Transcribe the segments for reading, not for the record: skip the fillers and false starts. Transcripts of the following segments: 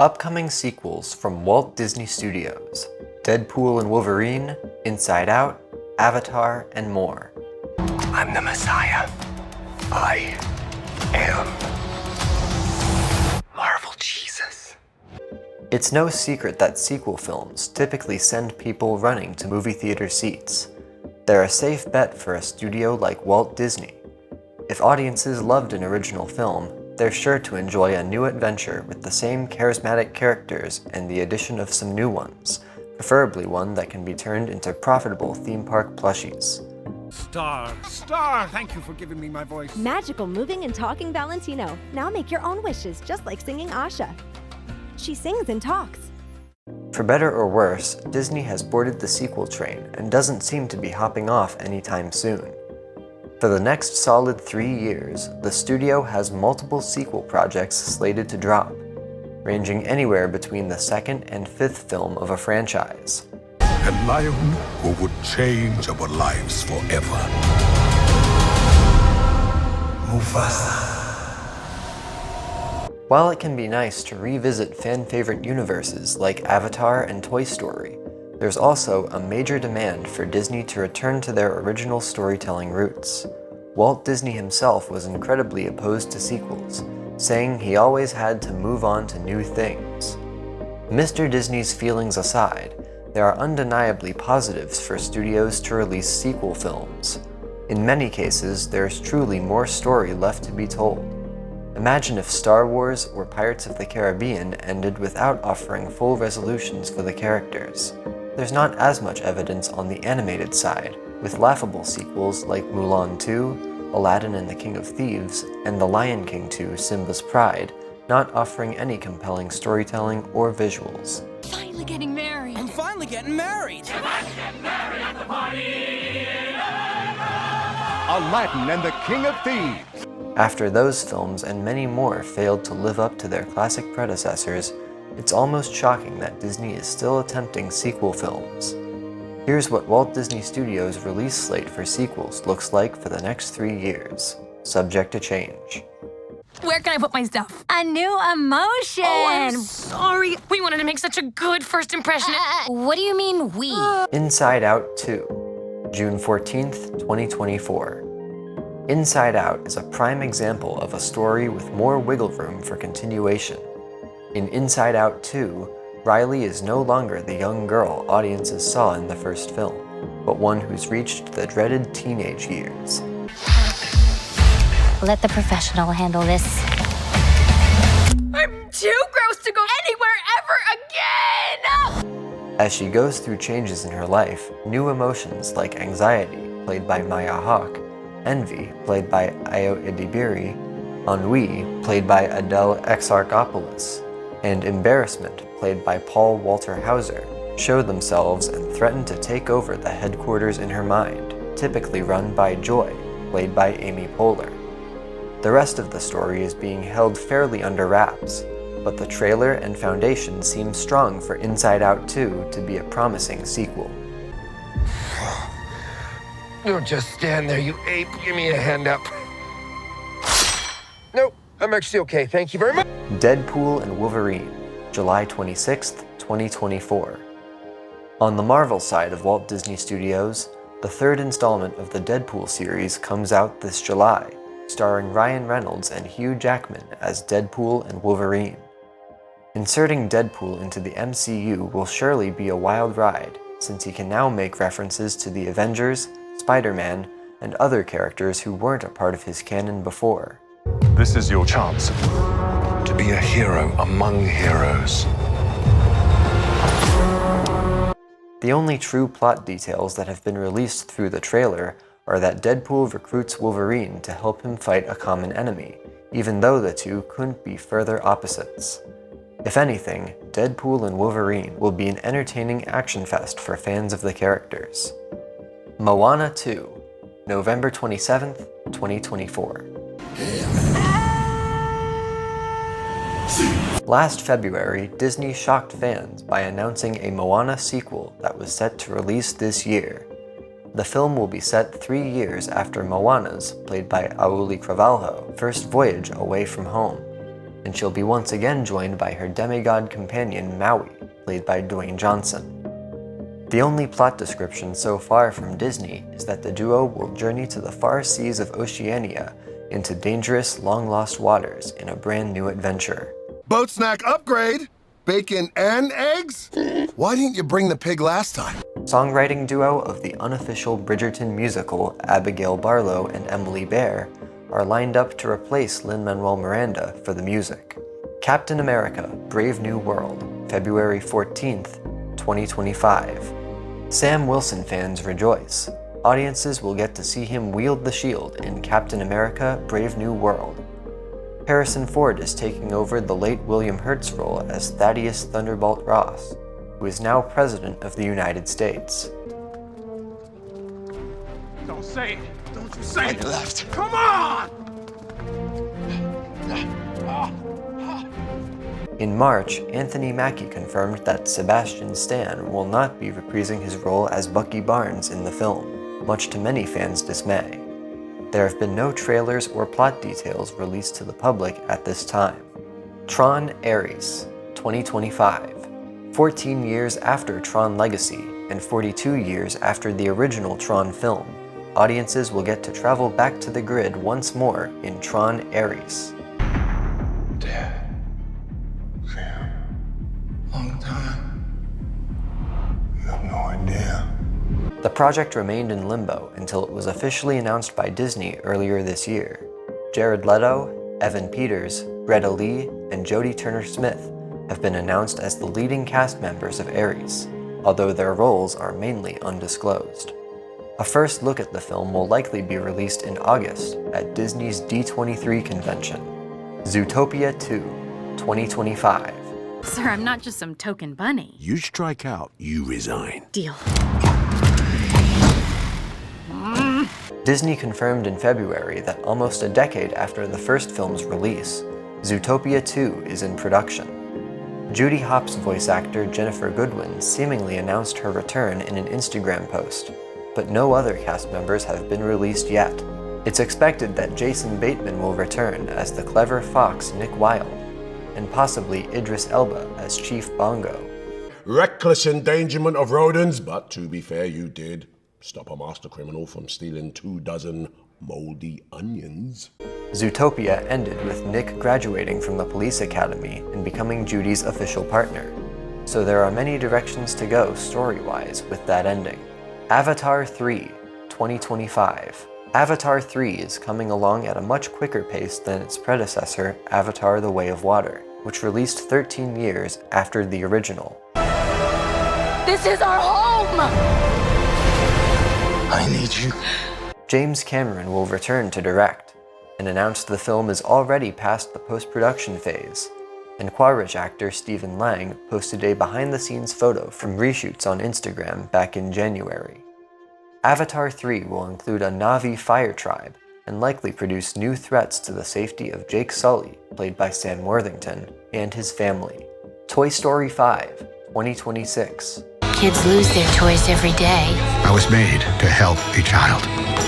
Upcoming sequels from Walt Disney Studios: Deadpool and Wolverine, Inside Out, Avatar, and more. I'm the Messiah. I am Marvel Jesus. It's no secret that sequel films typically send people running to movie theater seats. They're a safe bet for a studio like Walt Disney. If audiences loved an original film, they're sure to enjoy a new adventure with the same charismatic characters and the addition of some new ones, preferably one that can be turned into profitable theme park plushies. Star, thank you for giving me my voice. Magical moving and talking Valentino. Now make your own wishes, just like singing Asha. She sings and talks. For better or worse, Disney has boarded the sequel train and doesn't seem to be hopping off anytime soon. For the next solid 3 years, the studio has multiple sequel projects slated to drop, ranging anywhere between the second and fifth film of a franchise. A lion who would change our lives forever. Mufasa. While it can be nice to revisit fan-favorite universes like Avatar and Toy Story, there's also a major demand for Disney to return to their original storytelling roots. Walt Disney himself was incredibly opposed to sequels, saying he always had to move on to new things. Mr. Disney's feelings aside, there are undeniably positives for studios to release sequel films. In many cases, there's truly more story left to be told. Imagine if Star Wars or Pirates of the Caribbean ended without offering full resolutions for the characters. There's not as much evidence on the animated side, with laughable sequels like Mulan 2, Aladdin and the King of Thieves, and The Lion King 2: Simba's Pride not offering any compelling storytelling or visuals. Finally getting married. I'm finally getting married. Aladdin and the King of Thieves. After those films and many more failed to live up to their classic predecessors, it's almost shocking that Disney is still attempting sequel films. Here's what Walt Disney Studios' release slate for sequels looks like for the next 3 years, subject to change. Where can I put my stuff? A new emotion. Oh, I'm sorry. We wanted to make such a good first impression. What do you mean, we? Inside Out 2, June 14th, 2024. Inside Out is a prime example of a story with more wiggle room for continuation. In Inside Out 2, Riley is no longer the young girl audiences saw in the first film, but one who's reached the dreaded teenage years. Let the professional handle this. I'm too gross to go anywhere ever again! As she goes through changes in her life, new emotions like anxiety, played by Maya Hawke, envy, played by Ayo Edebiri, ennui, played by Adele Exarchopoulos, and embarrassment, played by Paul Walter Hauser, show themselves and threaten to take over the headquarters in her mind, typically run by Joy, played by Amy Poehler. The rest of the story is being held fairly under wraps, but the trailer and foundation seem strong for Inside Out 2 to be a promising sequel. Don't just stand there, you ape. Give me a hand up. Nope, I'm actually okay. Thank you very much. Deadpool and Wolverine, July 26th, 2024. On the Marvel side of Walt Disney Studios, the third installment of the Deadpool series comes out this July, starring Ryan Reynolds and Hugh Jackman as Deadpool and Wolverine. Inserting Deadpool into the MCU will surely be a wild ride, since he can now make references to the Avengers, Spider-Man, and other characters who weren't a part of his canon before. This is your chance. To be a hero among heroes. The only true plot details that have been released through the trailer are that Deadpool recruits Wolverine to help him fight a common enemy, even though the two couldn't be further opposites. If anything, Deadpool and Wolverine will be an entertaining action fest for fans of the characters. Moana 2, November 27th, 2024. Last February, Disney shocked fans by announcing a Moana sequel that was set to release this year. The film will be set 3 years after Moana's, played by Auli'i Cravalho, first voyage away from home, and she'll be once again joined by her demigod companion Maui, played by Dwayne Johnson. The only plot description so far from Disney is that the duo will journey to the far seas of Oceania into dangerous, long-lost waters in a brand new adventure. Boat snack upgrade? Bacon and eggs? Why didn't you bring the pig last time? Songwriting duo of the unofficial Bridgerton musical, Abigail Barlow and Emily Bear, are lined up to replace Lin-Manuel Miranda for the music. Captain America: Brave New World, February 14th, 2025. Sam Wilson fans rejoice. Audiences will get to see him wield the shield in Captain America: Brave New World. Harrison Ford is taking over the late William Hurt's role as Thaddeus Thunderbolt Ross, who is now President of the United States. Don't say it. Don't you say it. Left. Come on! In March, Anthony Mackie confirmed that Sebastian Stan will not be reprising his role as Bucky Barnes in the film, much to many fans' dismay. There have been no trailers or plot details released to the public at this time. Tron: Ares, 2025. 14 years after Tron Legacy and 42 years after the original Tron film, audiences will get to travel back to the grid once more in Tron: Ares. Dad. Sam. Long time. You have no idea. The project remained in limbo until it was officially announced by Disney earlier this year. Jared Leto, Evan Peters, Greta Lee, and Jodie Turner-Smith have been announced as the leading cast members of Ares, although their roles are mainly undisclosed. A first look at the film will likely be released in August at Disney's D23 convention. Zootopia 2, 2025. Sir, I'm not just some token bunny. You strike out, you resign. Deal. Disney confirmed in February that almost a decade after the first film's release, Zootopia 2 is in production. Judy Hopps voice actor Jennifer Goodwin seemingly announced her return in an Instagram post, but no other cast members have been released yet. It's expected that Jason Bateman will return as the clever fox Nick Wilde, and possibly Idris Elba as Chief Bongo. Reckless endangerment of rodents, but to be fair, you did stop a master criminal from stealing 24 moldy onions. Zootopia ended with Nick graduating from the police academy and becoming Judy's official partner, so there are many directions to go story-wise with that ending. Avatar 3, 2025. Avatar 3 is coming along at a much quicker pace than its predecessor, Avatar: The Way of Water, which released 13 years after the original. This is our home! I need you. James Cameron will return to direct, and announced the film is already past the post-production phase, and Quaritch actor Stephen Lang posted a behind-the-scenes photo from reshoots on Instagram back in January. Avatar 3 will include a Na'vi fire tribe, and likely produce new threats to the safety of Jake Sully, played by Sam Worthington, and his family. Toy Story 5, 2026. Kids lose their toys every day. I was made to help a child.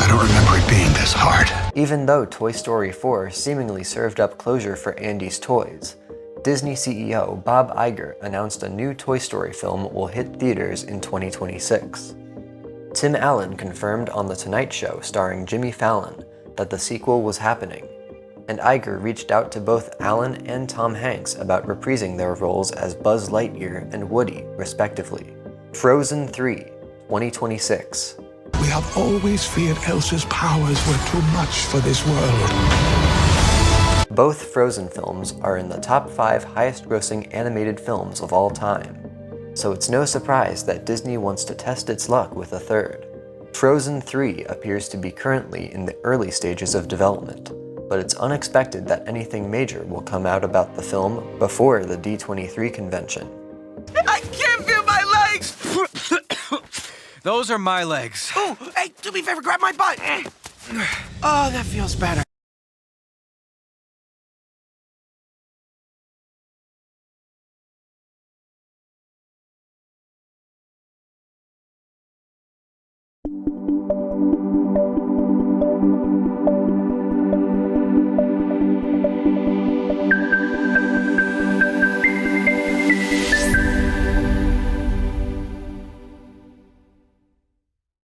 I don't remember it being this hard. Even though Toy Story 4 seemingly served up closure for Andy's toys, Disney CEO Bob Iger announced a new Toy Story film will hit theaters in 2026. Tim Allen confirmed on The Tonight Show starring Jimmy Fallon that the sequel was happening, and Iger reached out to both Allen and Tom Hanks about reprising their roles as Buzz Lightyear and Woody, respectively. Frozen 3, 2026. We have always feared Elsa's powers were too much for this world. Both Frozen films are in the top 5 highest-grossing animated films of all time, so it's no surprise that Disney wants to test its luck with a third. Frozen 3 appears to be currently in the early stages of development, but it's unexpected that anything major will come out about the film before the D23 convention. I can't feel my legs! Those are my legs. Oh, hey, do me a favor, grab my butt. Oh, that feels better.